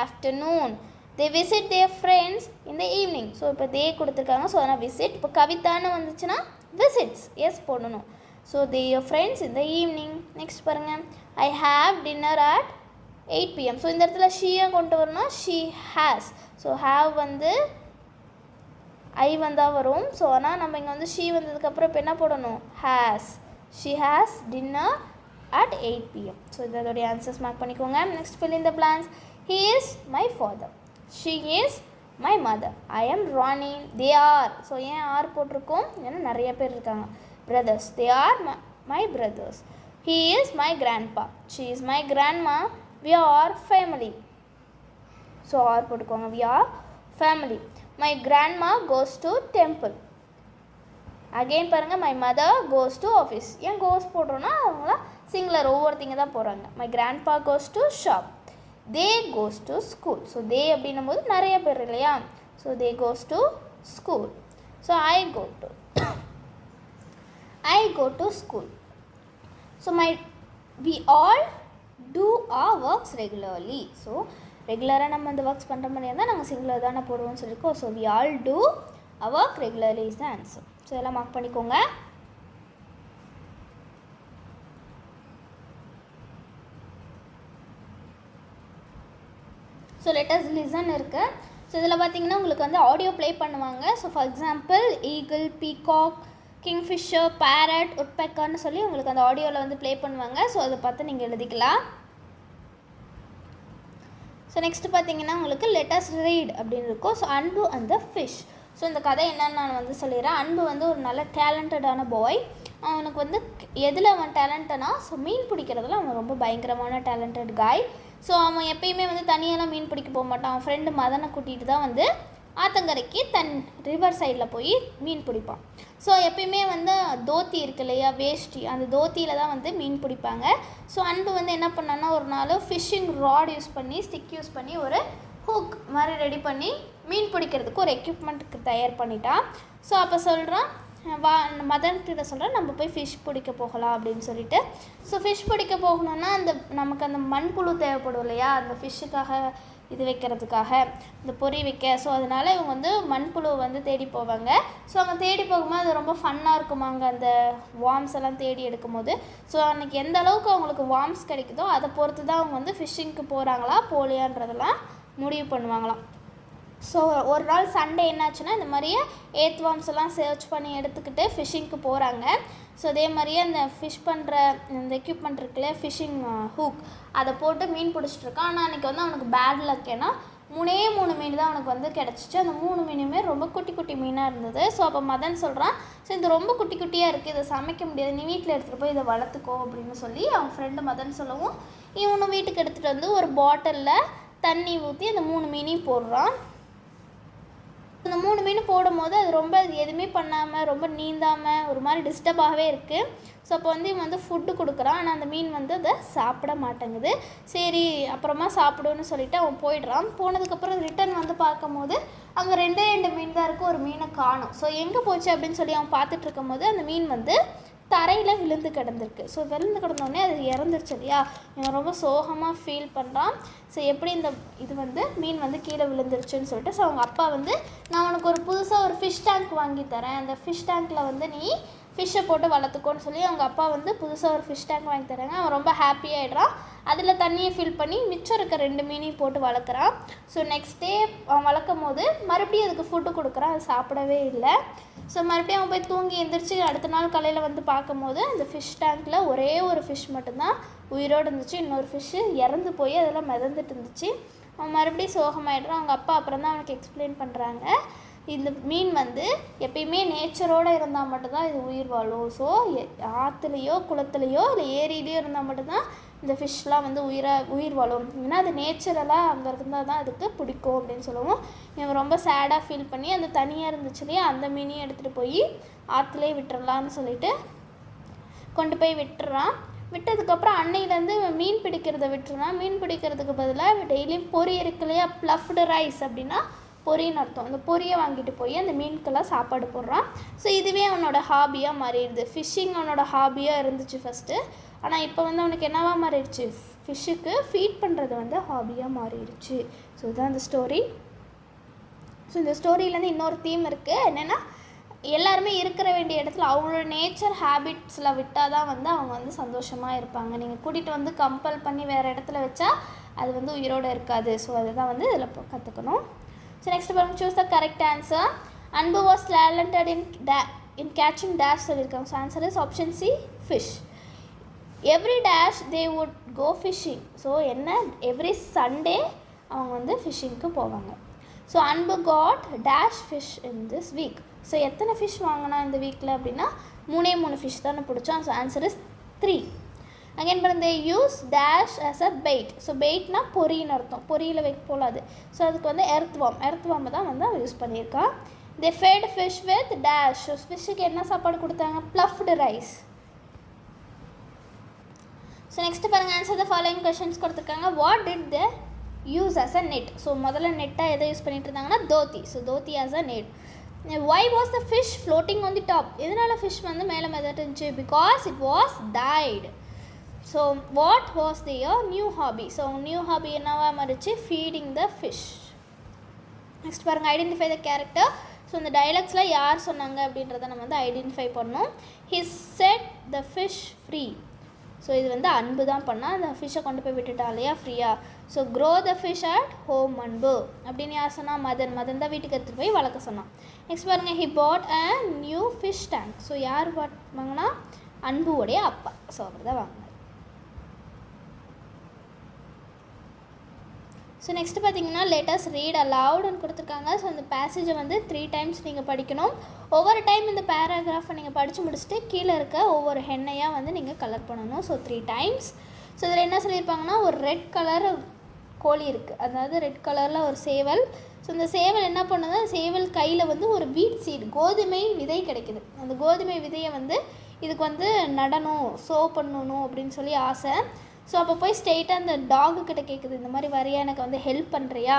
afternoon. They visit their friends in the evening. So இப்போ தே கொடுத்துருக்காங்க. ஸோ அதனால் விசிட். இப்போ கவிதான்னு வந்துச்சுன்னா விசிட்ஸ் எஸ் போடணும். So their friends in the evening. Next பாருங்கள், I have dinner at 8 PM. So இந்த இடத்துல ஷீயை கொண்டு வரணும், ஷீ ஹேஸ். ஸோ ஹாவ் வந்து ஐ வந்தால் வரும். ஸோ ஆனால் நம்ம இங்கே வந்து ஷீ வந்ததுக்கப்புறம் இப்போ என்ன போடணும், has. she has dinner at 8 PM. So இதோடைய ஆன்சர்ஸ் மார்க் பண்ணிக்கோங்க. Next fill in the blanks. he is my father. she is my mother. I am Ronnie. they are. So ஏன் ஆர் போட்டிருக்கோம், ஏன்னா நிறைய பேர் இருக்காங்க. brothers, they are my brothers. he is my grandpa. she is my grandma. we are family. So are போட்டுக்கோங்க, we are family. my grandma goes to temple. Again பாருங்கள், my mother goes to office. ஏன் கோஸ் போடுறோன்னா அவங்களாம் சிங்குலர் ஒவ்வொருத்திங்க தான் போகிறாங்க. My grandpa goes to shop. They goes to school. So they அப்படின்னும் போது நிறைய பேர் இல்லையா. So they goes to school. So I go to school. So we all do our works regularly. So ரெகுலராக நம்ம இந்த ஒர்க்ஸ் பண்ணுற மாதிரி இருந்தால் நாங்கள் சிங்குலர் தானே போடுவோம்னு சொல்லியிருக்கோம். So we all do our work regularly is the answer. So இதெல்லாம் மார்க் பண்ணிக்கோங்க. ஸோ லெட்டஸ் லிசன் இருக்குது. ஸோ இதில் பார்த்தீங்கன்னா உங்களுக்கு வந்து ஆடியோ ப்ளே பண்ணுவாங்க. So for example eagle, peacock, kingfisher, parrot, உட்பெக்கர்னு சொல்லி உங்களுக்கு அந்த ஆடியோவில் வந்து ப்ளே பண்ணுவாங்க. ஸோ அதை பார்த்து நீங்கள் எழுதிக்கலாம். ஸோ நெக்ஸ்ட்டு பார்த்தீங்கன்னா உங்களுக்கு லெட்டஸ் ரீட் அப்படின்னு இருக்கும். ஸோ அன்பு அண்ட் த ஃபிஷ். ஸோ இந்த கதை என்னன்னு நான் வந்து சொல்லிடுறேன். அன்பு வந்து ஒரு நல்ல டேலண்டடான பாய். அவனுக்கு வந்து எதில் அவன் டேலண்ட்னா, ஸோ மீன் பிடிக்கிறதுல அவன் ரொம்ப பயங்கரமான டேலண்டட் காய். ஸோ அவன் எப்பயுமே வந்து தனியெல்லாம் மீன் பிடிக்க போக மாட்டான். அவன் ஃப்ரெண்டு மதனை கூட்டிகிட்டு தான் வந்து ஆத்தங்கரைக்கு ரிவர் சைடில் போய் மீன் பிடிப்பான். ஸோ எப்பயுமே வந்து தோத்தி இருக்கு இல்லையா, வேஷ்டி, அந்த தோத்தியில் தான் வந்து மீன் பிடிப்பாங்க. ஸோ அன்பு வந்து என்ன பண்ணான்னா ஒரு நாள் ஃபிஷ்ஷிங் ராட் யூஸ் பண்ணி, ஸ்டிக் யூஸ் பண்ணி ஒரு ஹூக் மாதிரி ரெடி பண்ணி மீன் பிடிக்கிறதுக்கு ஒரு எக்யூப்மெண்ட்டுக்கு தயார் பண்ணிட்டான். ஸோ அப்போ சொல்கிறான், மதன்கிட்ட சொல்கிறேன், நம்ம போய் ஃபிஷ் பிடிக்க போகலாம் அப்படின்னு சொல்லிட்டு. ஸோ ஃபிஷ் பிடிக்க போகணுன்னா நமக்கு அந்த மண்புழு தேவைப்படும் இல்லையா, அந்த ஃபிஷ்ஷுக்காக இது வைக்கிறதுக்காக, இந்த பொறி வைக்க. ஸோ அதனால் இவங்க வந்து மண்புழு வந்து தேடி போவாங்க. ஸோ அவங்க தேடி போகும்போது அது ரொம்ப ஃபன்னாக இருக்குமாங்க, அந்த வார்ம்ஸ் எல்லாம் தேடி எடுக்கும்போது. ஸோ அன்றைக்கி எந்த அளவுக்கு அவங்களுக்கு வார்ம்ஸ் கிடைக்குதோ அதை பொறுத்து தான் அவங்க வந்து ஃபிஷ்ஷிங்க்கு போகிறாங்களா போகலையான்றதெல்லாம் முடிவு பண்ணுவாங்களாம். ஸோ ஒரு நாள் சண்டே என்னாச்சுன்னா இந்த மாதிரியே ஏத்வாம்ஸ் எல்லாம் சர்ச் பண்ணி எடுத்துக்கிட்டு ஃபிஷ்ஷிங்க்கு போகிறாங்க. ஸோ அதே மாதிரியே அந்த ஃபிஷ் பண்ணுற இந்த எக்யூப்மெண்ட் இருக்குல்ல, ஃபிஷ்ஷிங் ஹூக், அதை போட்டு மீன் பிடிச்சிட்ருக்கான். ஆனால் அன்றைக்கி வந்து அவனுக்கு பேட் லக், ஏன்னா 3 மீன் தான் அவனுக்கு வந்து கிடச்சிச்சு. அந்த 3 மீனுமே ரொம்ப குட்டி குட்டி மீனாக இருந்தது. ஸோ அப்போ மதன் சொல்கிறான், ஸோ இது ரொம்ப குட்டி குட்டியாக இருக்குது, இதை சமைக்க முடியாது, நீ வீட்டில் எடுத்துகிட்டு போய் இதை வளர்த்துக்கோ அப்படின்னு சொல்லி அவன் ஃப்ரெண்டு மதன் சொல்லவும் இவனும் வீட்டுக்கு எடுத்துகிட்டு வந்து ஒரு பாட்டிலில் தண்ணி ஊற்றி அந்த 3 மீனையும் போடுறான். அந்த 3 மீன் போடும் போது அது ரொம்ப எதுவுமே பண்ணாமல் ரொம்ப நீந்தாமல் ஒரு மாதிரி டிஸ்டர்பாகவே இருக்குது. ஸோ அப்போ வந்து இவன் வந்து ஃபுட்டு கொடுக்குறான். ஆனால் அந்த மீன் வந்து அதை சாப்பிட மாட்டேங்குது. சரி அப்புறமா சாப்பிடுன்னு சொல்லிவிட்டு அவன் போயிடுறான். போனதுக்கப்புறம் ரிட்டன் வந்து பார்க்கும்போது அங்கே 2 மீன் தான் இருக்குது, ஒரு மீனை காணும். ஸோ எங்கே போச்சு அப்படின்னு சொல்லி அவன் பார்த்துட்டு இருக்கும் போது அந்த மீன் வந்து தரையில் விழுந்து கிடந்திருக்கு. ஸோ விழுந்து கிடந்தோடனே அது இறந்துருச்சு இல்லையா. இவன் ரொம்ப சோகமாக ஃபீல் பண்ணுறான். ஸோ எப்படி இந்த இது வந்து மீன் வந்து கீழே விழுந்துருச்சுன்னு சொல்லிட்டு, ஸோ அவங்க அப்பா வந்து நான் உனக்கு ஒரு புதுசாக ஒரு ஃபிஷ் டேங்க் வாங்கி தரேன், அந்த ஃபிஷ் டேங்க்கில் வந்து நீ ஃபிஷ்ஷை போட்டு வளர்த்துக்கோன்னு சொல்லி அவங்க அப்பா வந்து புதுசாக ஒரு ஃபிஷ் டேங்க் வாங்கி தராங்க. அவன் ரொம்ப ஹாப்பியாகிடுறான். அதில் தண்ணியை ஃபில் பண்ணி மிச்சம் இருக்க 2 மீனையும் போட்டு வளர்க்குறான். ஸோ நெக்ஸ்ட் டே அவன் வளர்க்கும் போது மறுபடியும் அதுக்கு ஃபுட்டு கொடுக்குறான், அது சாப்பிடவே இல்லை. ஸோ மறுபடியும் அவன் போய் தூங்கி எந்திரிச்சு அடுத்த நாள் காலையில் வந்து பார்க்கும்போது அந்த ஃபிஷ் டேங்க்கில் ஒரே ஒரு ஃபிஷ் மட்டும்தான் உயிரோடு இருந்துச்சு. இன்னொரு ஃபிஷ்ஷு இறந்து போய் அதெல்லாம் மிதந்துட்டு இருந்துச்சு. அவன் மறுபடியும் சோகமாயிடுறான். அவங்க அப்பா அப்புறம் தான் அவனுக்கு எக்ஸ்பிளைன் பண்ணுறாங்க, இந்த மீன் வந்து எப்பயுமே நேச்சரோடு இருந்தால் மட்டும்தான் இது உயிர் வாழும். ஸோ ஆற்றுலையோ குளத்துலையோ இல்லை ஏரியிலையோ இருந்தால் மட்டும்தான் இந்த ஃபிஷ்லாம் வந்து உயிர் வாழும். ஏன்னா அது நேச்சுரலாக அங்கே இருந்தால் தான் அதுக்கு பிடிக்கும் அப்படின்னு சொல்லுவோம். இவன் ரொம்ப சேடாக ஃபீல் பண்ணி அந்த தனியாக இருந்துச்சு இல்லையா, அந்த மீனையும் எடுத்துகிட்டு போய் ஆற்றுலேயே விட்டுறலான்னு சொல்லிட்டு கொண்டு போய் விட்டுறான். விட்டதுக்கப்புறம் அன்னையிலேருந்து மீன் பிடிக்கிறத விட்டுறான். மீன் பிடிக்கிறதுக்கு பதிலாக டெய்லியும் பொரி இருக்கு இல்லையா, ப்ளஃப்டு ரைஸ் அப்படின்னா பொரின்னு அர்த்தம். அந்த பொரியை வாங்கிட்டு போய் அந்த மீனுக்கெல்லாம் சாப்பாடு போடுறான். ஸோ இதுவே அவனோட ஹாபியாக மாறிடுது. ஃபிஷ்ஷிங் அவனோட ஹாபியாக இருந்துச்சு ஃபஸ்ட்டு, ஆனால் இப்போ வந்து அவனுக்கு என்னவா மாறிடுச்சு, ஃபிஷ்ஷுக்கு ஃபீட் பண்ணுறது வந்து ஹாபியாக மாறிடுச்சு. ஸோ இதுதான் அந்த ஸ்டோரி. ஸோ இந்த ஸ்டோரியிலேருந்து இன்னொரு தீம் இருக்குது, என்னென்னா எல்லாருமே இருக்கிற வேண்டிய இடத்துல அவங்களோட நேச்சர் ஹேபிட்ஸில் விட்டால் தான் வந்து அவங்க வந்து சந்தோஷமாக இருப்பாங்க. நீங்கள் கூட்டிகிட்டு வந்து கம்பல் பண்ணி வேறு இடத்துல வச்சா அது வந்து உயிரோடு இருக்காது. ஸோ அதுதான் வந்து இதில் கற்றுக்கணும். So next one, choose the correct answer. Anbu was talented in catching dash சொல்லிருக்காங்க. So answer is option C, fish. Every dash they would go fishing. So என்ன every Sunday அவங்க வந்து ஃபிஷ்ஷிங்க்கு போவாங்க. ஸோ அன்பு got dash fish in this week. So எத்தனை ஃபிஷ் வாங்கினா இந்த வீக்கில் அப்படின்னா 3 ஃபிஷ் தானே பிடிச்சோம். So answer is 3. அகைன் பாருங்க, they use dash as a bait. So பெயிட்னா பொரின்னு அர்த்தம், பொரியில் வைக்க போலாது. ஸோ அதுக்கு வந்து எர்த்வாம் தான் வந்து அவன் யூஸ் பண்ணியிருக்கான். they fed fish with dash. So ஃபிஷ்ஷுக்கு என்ன சாப்பாடு கொடுத்தாங்க, ப்ளஃப்டு ரைஸ். ஸோ நெக்ஸ்ட் பாருங்கள், ஆன்சர் த ஃபாலோயிங் கொஷின்ஸ் கொடுத்துருக்காங்க. What did the use as a net. So முதல்ல நெட்டாக எதை யூஸ் பண்ணிட்டு இருந்தாங்கன்னா dhoti. So dhoti as a net. why was the fish floating on the top. எதனால் ஃபிஷ் வந்து மேலே மிதட்டு இருந்துச்சு, because it was died. So what was their new hobby. So new hobby என்னவா மாறிச்சு, ஃபீடிங் த ஃபிஷ். நெக்ஸ்ட் பாருங்கள், ஐடென்டிஃபை த கேரக்டர். ஸோ இந்த டைலாக்ஸில் யார் சொன்னாங்க அப்படின்றத நம்ம வந்து ஐடென்டிஃபை பண்ணோம். He said the fish free. So இது வந்து அன்பு தான் பண்ணால், அந்த ஃபிஷ்ஷை கொண்டு போய் விட்டுட்டா இல்லையா ஃப்ரீயாக. So grow the fish at home அன்பு அப்படின்னு யார் சொன்னால், மதன் தான் வீட்டுக்கு எடுத்துகிட்டு போய் வளர்க்க சொன்னான். நெக்ஸ்ட் பாருங்கள், he bought a new fish tank. So யார் வாங்கினா, அன்புவோடைய அப்பா. ஸோ அவர் தான் வாங்கினார். ஸோ நெக்ஸ்ட்டு பார்த்தீங்கன்னா லெட்டஸ் ரீட் அலவுட்னு கொடுத்துருக்காங்க. ஸோ இந்த பேசேஜை வந்து 3 டைம்ஸ் நீங்கள் படிக்கணும். ஒவ்வொரு டைம் இந்த பேராகிராஃபை நீங்கள் படித்து முடிச்சுட்டு கீழே இருக்க ஒவ்வொரு ஹெண்ணையாக வந்து நீங்கள் கலர் பண்ணணும். So 3 times. ஸோ இதில் என்ன சொல்லியிருப்பாங்கன்னா, ஒரு ரெட் கலர் கோழி இருக்குது, அதாவது ரெட் கலரில் ஒரு சேவல். ஸோ இந்த சேவல் என்ன பண்ணுது, சேவல் கையில் வந்து ஒரு வீட் சீடு, கோதுமை விதை கிடைக்குது. அந்த கோதுமை விதையை வந்து இதுக்கு வந்து நடணும், சோ பண்ணணும் அப்படின்னு சொல்லி ஆசை. ஸோ அப்போ போய் ஸ்ட்ரெயிட்டாக அந்த டாகுக்கிட்ட கேட்குது, இந்த மாதிரி வரையா, எனக்கு வந்து ஹெல்ப் பண்ணுறியா,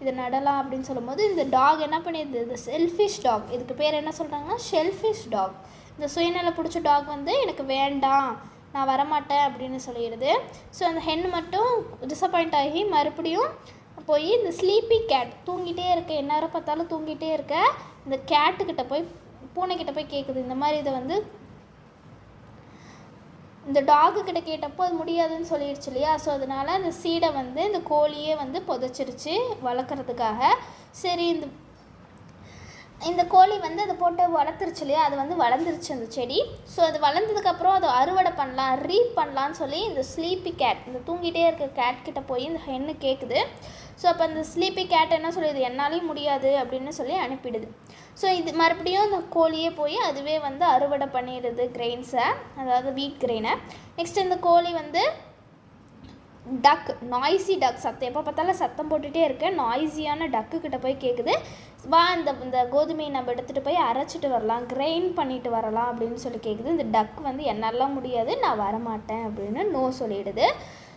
இதை நடலாம் அப்படின்னு சொல்லும்போது இந்த டாக் என்ன பண்ணிடுது, இந்த செல்ஃபிஷ் டாக், இதுக்கு பேர் என்ன சொல்கிறாங்கன்னா ஷெல்ஃபிஷ் டாக். இந்த சுயநலம் பிடிச்ச டாக் வந்து எனக்கு வேண்டாம், நான் வரமாட்டேன் அப்படின்னு சொல்லிடுது. ஸோ அந்த ஹென் மட்டும் டிசப்பாயிண்ட் ஆகி மறுபடியும் போய் இந்த ஸ்லீப்பி கேட், தூங்கிட்டே இருக்க, எந்நேரம் பார்த்தாலும் தூங்கிட்டே இருக்க இந்த கேட்டுக்கிட்ட போய், பூனைக்கிட்ட போய் கேட்குது, இந்த மாதிரி இதை வந்து இந்த டாகு கிட்ட கேட்டப்போ அது முடியாதுன்னு சொல்லிடுச்சு இல்லையா. ஸோ அதனால் அந்த சீடை வந்து இந்த கோழியே வந்து புதைச்சிருச்சு வளர்க்குறதுக்காக. சரி இந்த கோழி வந்து அதை போட்டு வளர்த்துருச்சு இல்லையா, அது வந்து வளர்ந்துருச்சு அந்த செடி. ஸோ அது வளர்ந்ததுக்கப்புறம் அதை அறுவடை பண்ணலாம், ரீப் பண்ணலான்னு சொல்லி இந்த ஸ்லீப்பி கேட், இந்த தூங்கிட்டே இருக்க கேட் கிட்ட போய் இந்த ஹென்னு கேட்குது. ஸோ அப்போ அந்த ஸ்லீப்பி கேட் என்ன சொல்லுது, என்னாலையும் முடியாது அப்படின்னு சொல்லி அனுப்பிடுது. ஸோ இது மறுபடியும் இந்த கோழியே போய் அதுவே வந்து அறுவடை பண்ணிடுது கிரெயின்ஸை, அதாவது வீட் கிரெயினை. நெக்ஸ்ட் இந்த கோழி வந்து டக், நாய்ஸி டக், சத்தம் எப்போ பார்த்தாலும் சத்தம் போட்டுகிட்டே இருக்கேன், நாய்ஸியான டக்குக்கிட்ட போய் கேட்குது, வா இந்த கோதுமையை நம்ம எடுத்துகிட்டு போய் அரைச்சிட்டு வரலாம், கிரைண்ட் பண்ணிட்டு வரலாம் அப்படின்னு சொல்லி கேட்குது. இந்த டக் வந்து என்னாலாம் முடியாது, நான் வரமாட்டேன் அப்படின்னு நோ சொல்லிடுது.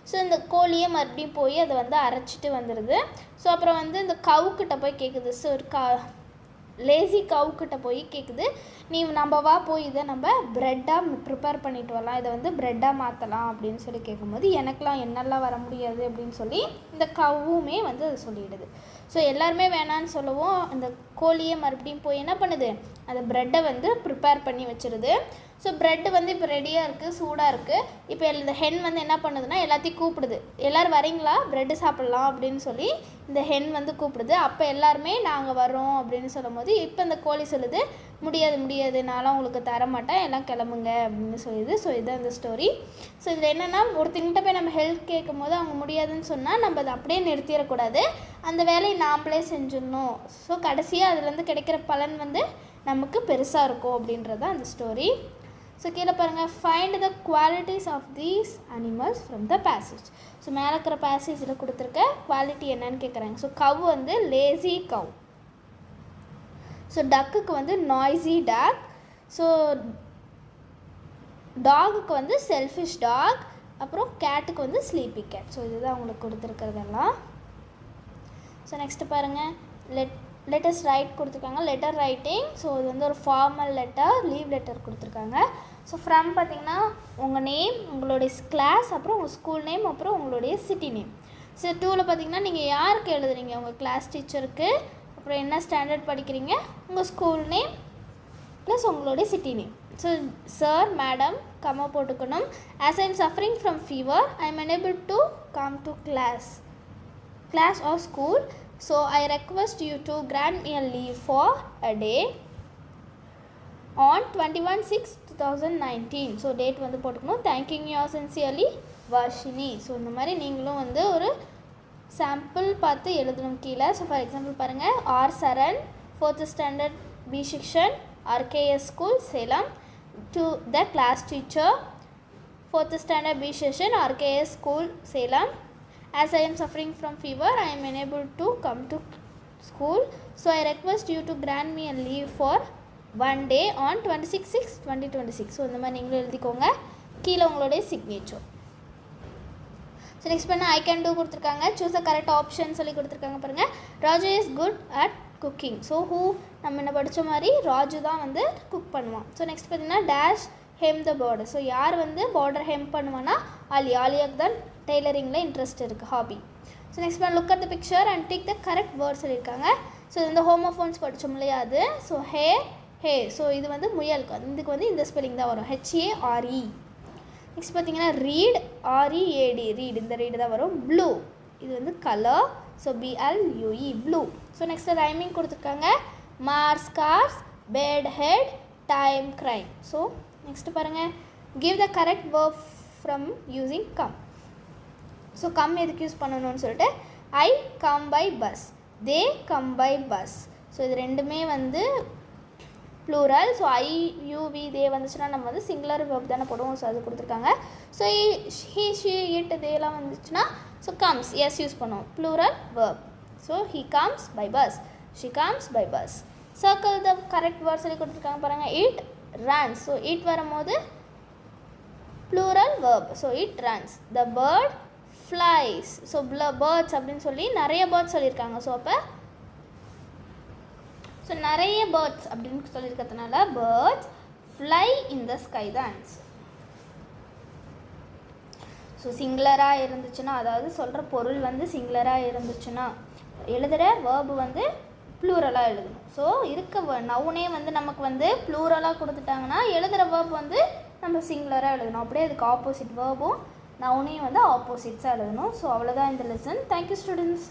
ஸோ இந்த கோழியை மறுபடியும் போய் அதை வந்து அரைச்சிட்டு வந்துடுது. ஸோ அப்புறம் வந்து இந்த கவுக்கிட்ட போய் கேட்குது. ஸோ லேசி கவுக்கிட்ட போய் கேட்குது, நம்ம வா போய் இதை நம்ம ப்ரெட்டாக ப்ரிப்பேர் பண்ணிட்டு வரலாம், இதை வந்து ப்ரெட்டாக மாற்றலாம் அப்படின்னு சொல்லி கேட்கும்போது எனக்கெலாம் என்னெல்லாம் வர முடியாது அப்படின்னு சொல்லி இந்த கவ்வுமே வந்து அது சொல்லிடுது. ஸோ எல்லாருமே வேணான்னு சொல்லவும் அந்த கோழியை மறுபடியும் போய் என்ன பண்ணுது, அந்த ப்ரெட்டை வந்து ப்ரிப்பேர் பண்ணி வச்சிருது. ஸோ ப்ரெட்டு வந்து இப்போ ரெடியாக இருக்குது, சூடாக இருக்குது. இப்போ இந்த ஹென் வந்து என்ன பண்ணுதுன்னா எல்லாத்தையும் கூப்பிடுது, எல்லோரும் வரீங்களா ப்ரெட்டு சாப்பிட்லாம் அப்படின்னு சொல்லி இந்த ஹென் வந்து கூப்பிடுது. அப்போ எல்லாருமே நாங்கள் வரோம் அப்படின்னு சொல்லும் போது இப்போ இந்த கோழி சொல்லுது, முடியாது நான்லாம் உங்களுக்கு தரமாட்டேன், எல்லாம் கிளம்புங்க அப்படின்னு சொல்லிடுது. ஸோ இதுதான் இந்த ஸ்டோரி. ஸோ இதில் என்னென்னா ஒருத்தங்கிட்ட போய் நம்ம ஹெல்ப் கேட்கும் போது அவங்க முடியாதுன்னு சொன்னால் நம்ம அதை அப்படியே நிறுத்திடக்கூடாது, அந்த வேலையை நாம்ளே செஞ்சிடணும். ஸோ கடைசியாக அதுலேருந்து கிடைக்கிற பலன் வந்து நமக்கு பெருசாக இருக்கும் அப்படின்றது தான் அந்த ஸ்டோரி. ஸோ கீழே பாருங்கள், find the qualities of these animals from the passage. So மேலே இருக்கிற பேசேஜில் கொடுத்துருக்க குவாலிட்டி என்னன்னு கேட்குறாங்க. ஸோ கவ் வந்து லேசி கவ், ஸோ டக்குக்கு வந்து நாய்ஸி டாக், ஸோ டாகுக்கு வந்து செல்ஃபிஷ் டாக், அப்புறம் கேட்டுக்கு வந்து ஸ்லீப்பி கேட். ஸோ இதுதான் அவங்களுக்கு கொடுத்துருக்கிறதெல்லாம். ஸோ நெக்ஸ்ட்டு பாருங்கள், லெட்டர்ஸ் ரைட் கொடுத்துருக்காங்க, லெட்டர் ரைட்டிங். ஸோ இது வந்து ஒரு ஃபார்மல் லெட்டர், லீவ் லெட்டர் கொடுத்துருக்காங்க. ஸோ ஃப்ரம் பார்த்திங்கன்னா உங்கள் நேம், உங்களுடைய கிளாஸ், அப்புறம் உங்கள் ஸ்கூல் நேம், அப்புறம் உங்களுடைய சிட்டி நேம். ஸோ 2ல் பார்த்திங்கன்னா நீங்கள் யாருக்கு எழுதுறீங்க, உங்கள் கிளாஸ் டீச்சருக்கு, அப்புறம் என்ன ஸ்டாண்டர்ட் படிக்கிறீங்க, உங்கள் ஸ்கூல் நேம் ப்ளஸ் உங்களுடைய city name. So sir, madam, comma போட்டுக்கணும். As I am suffering from fever, I am unable to come to class or school. So I request you to grant me a leave for a day on 21/6/2019. So date வந்து போட்டுக்கணும். Thank you you sincerely Varshini. So இந்த மாதிரி நீங்களும் வந்து ஒரு சாம்பிள் பார்த்து எழுதணும் கீழே. ஸோ ஃபார் எக்ஸாம்பிள் பாருங்கள், R Saran, 4th standard B section, RKS school Salem, to the class teacher, 4th standard B section, RKS school Salem. As I am suffering from fever, I am unable to come to school. So I request you to grant me a leave for one day on 26/6/2026. So இந்த மாதிரி நீங்களும் எழுதிக்கோங்க, கீழே உங்களுடைய சிக்னேச்சர். ஸோ நெக்ஸ்ட் பண்ண ஐ கேன் டூ கொடுத்துருக்காங்க, சூஸ் அ கரெக்ட் ஆப்ஷன் சொல்லி கொடுத்துருக்காங்க பாருங்கள். Raju is good at cooking. So who நம்ம என்ன படித்த மாதிரி ராஜு தான் வந்து குக் பண்ணுவான். ஸோ நெக்ஸ்ட் பார்த்திங்கன்னா dash hem the border. So யார் வந்து பார்டர் ஹெம் பண்ணுவான்னா ஆலியாக்கு தான் டெய்லரிங்கில் இன்ட்ரெஸ்ட் இருக்குது, ஹாபி. ஸோ நெக்ஸ்ட் பண்ண look at the picture and tick the correct word சொல்லியிருக்காங்க. ஸோ இது வந்து ஹோமோஃபோன்ஸ் படித்தோம் இல்லையா அது. ஸோ ஹே. ஸோ இது வந்து முயலுக்கு, இதுக்கு வந்து இந்த ஸ்பெல்லிங் தான் வரும், HARE. நெக்ஸ்ட் பார்த்தீங்கன்னா ரீட், READ, ரீட், இந்த ரீடு தான் வரும். ப்ளூ, இது வந்து colour, so BLUE, blue. So next rhyming கொடுத்துருக்காங்க, Mars, cars, bed, head, time, crime. So next பாருங்கள், give the correct verb from using come. So come எதுக்கு யூஸ் பண்ணணும்னு சொல்லிட்டு, I come by bus, they come by bus. So இது ரெண்டுமே வந்து ப்ளூரல். ஸோ IUV தே வந்துச்சுன்னா நம்ம வந்து சிங்குலர் வேர்ப் தானே போடுவோம். ஸோ அது கொடுத்துருக்காங்க. ஸோ ஹீ, ஷீ, இட், தேலாம் வந்துச்சுன்னா ஸோ கம்ஸ், எஸ் யூஸ் பண்ணுவோம், plural verb. So he comes by bus, she comes by bus. Circle the correct word சொல்லி கொடுத்துருக்காங்க பாருங்கள், இட் ரன்ஸ். ஸோ இட் வரும்போது plural verb, so it runs. The bird flies. So birds அப்படின்னு சொல்லி நிறைய பேர்ட்ஸ் சொல்லியிருக்காங்க. ஸோ நிறைய பேர்ட்ஸ் அப்படின்னு சொல்லியிருக்கிறதுனால birds fly in the sky தான் ஆன்சர். ஸோ சிங்குலராக இருந்துச்சுன்னா, அதாவது சொல்கிற பொருள் வந்து சிங்குலராக இருந்துச்சுன்னா எழுதுகிற வேர்பு வந்து ப்ளூரலாக எழுதணும். ஸோ இருக்க நவுனே வந்து நமக்கு வந்து ப்ளூரலாக கொடுத்துட்டாங்கன்னா எழுதுகிற வேர்ப் வந்து நம்ம சிங்குலராக எழுதணும். அப்படியே அதுக்கு ஆப்போசிட் வேர்பும் நவுனையும் வந்து ஆப்போசிட்ஸாக எழுதணும். ஸோ அவ்வளோதான் இந்த லெசன். Thank you students.